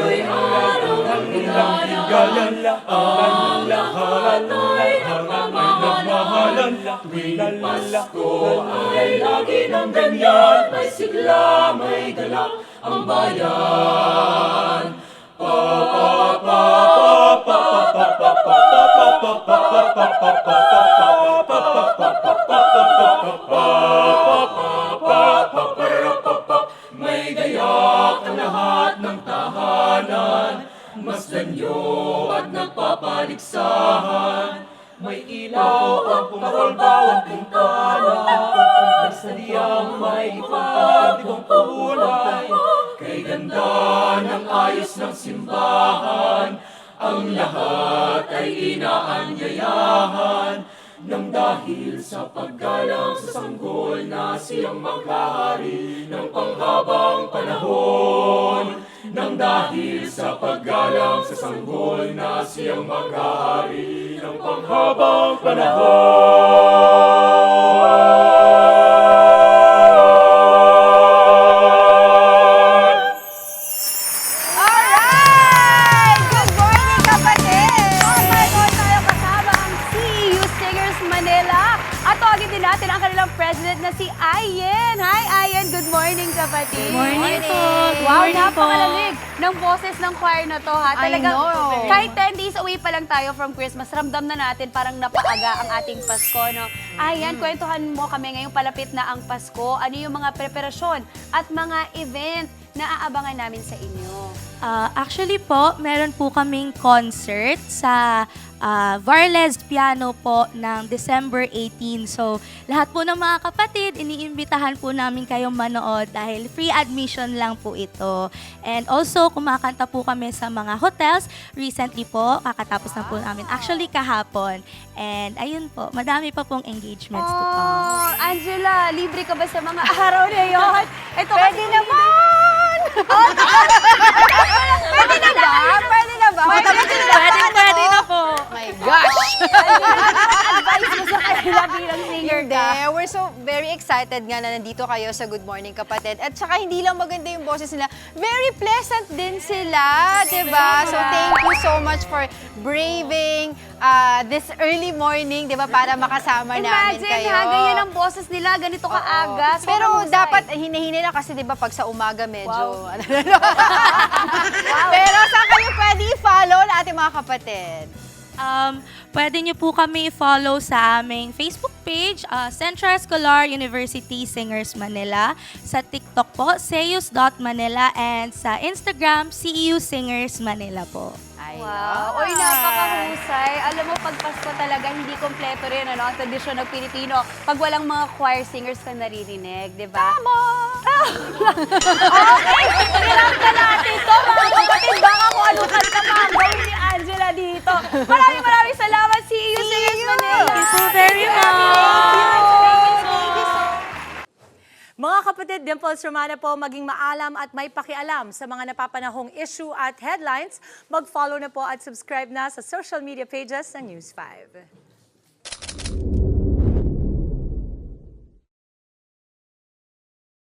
Ngayon'y araw ng ligaya, ang lahat ay nagmamahalan. Tuwing Pasko ay lagi ng ganyan, may sigla, may galak ang bayan. May gayak ang lahat ng tahanan, masdan nyo at nagpapaligsahan. May ilaw ang pumahol bawat bintana, may sadyang may ipagdibang kulay. Kay ganda ng ayos ng simbahan, ang lahat ay inaanyayahan. Nang dahil sa paggalang sa sanggol na siyang maghahari ng panghabang panahon. Nang dahil sa paggalang sa sanggol na siyang maghahari ng panghabang panahon. Alright! Good morning, kapatid! Ngayon tayo kasama ang CEU Singers Manila. At tawagin din natin ang kanilang president na si Ayen. Hi, Ayen! Good morning, kapatid! Good morning po. Good Wow, morning po. napakalamig ng boses ng choir na to, ha? I Talagang know. kahit 10 days away pa lang tayo from Christmas, ramdam na natin parang napaaga ang ating Pasko, no? Ayan, kwentuhan mo kami ngayong palapit na ang Pasko. Ano yung mga preparasyon at mga event na aabangan namin sa inyo? Actually po, meron po kaming concert sa Varlez Piano po ng December 18. So, lahat po ng mga kapatid, iniimbitahan po namin kayong manood dahil free admission lang po ito. And also, kumakanta po kami sa mga hotels. Recently po, kakatapos na po namin. Actually, kahapon. And ayun po, madami pa pong engagements to come. Oh, Angela, libre ka ba sa mga araw na yun? Ito Pwede naman! Pwede na ba? Pwede na ba? Pwede na po. My gosh! Advice mo sa kanila bilang singer Hindi, ka. we're so very excited nga na nandito kayo sa Good Morning Kapatid. At saka hindi lang maganda yung boses nila, very pleasant din sila, di ba? So thank you so much for braving this early morning, di ba? Para makasama namin Imagine kayo. ha, ganyan ang boses nila, ganito kaaga. Pero Sobrang husay. dapat hinahinay lang kasi 'di ba pag sa umaga medyo Wow. Pero saan kayo pwede i-follow na ating mga kapatid? Pwede nyo po kami follow sa aming Facebook page, Central Escolar University Singers Manila. Sa TikTok po, seus.manila, and sa Instagram, CEU Singers Manila po. Wow. Uy, napakahusay. Alam mo, pag Pasko talaga, hindi kompleto rin ang tradisyon ng Pilipino pag walang mga choir singers ka naririnig, di ba? Tama! Okay, tirang ka natin ito, mga kapatid. Baka kung ano kanta gawin ni Angela dito. Maraming salamat, CEU Singers Manila. Thank you so very much. Mga kapatid, Dimples Romana po, maging maalam at may pakialam sa mga napapanahong issue at headlines. Mag-follow na po at subscribe na sa social media pages ng News 5.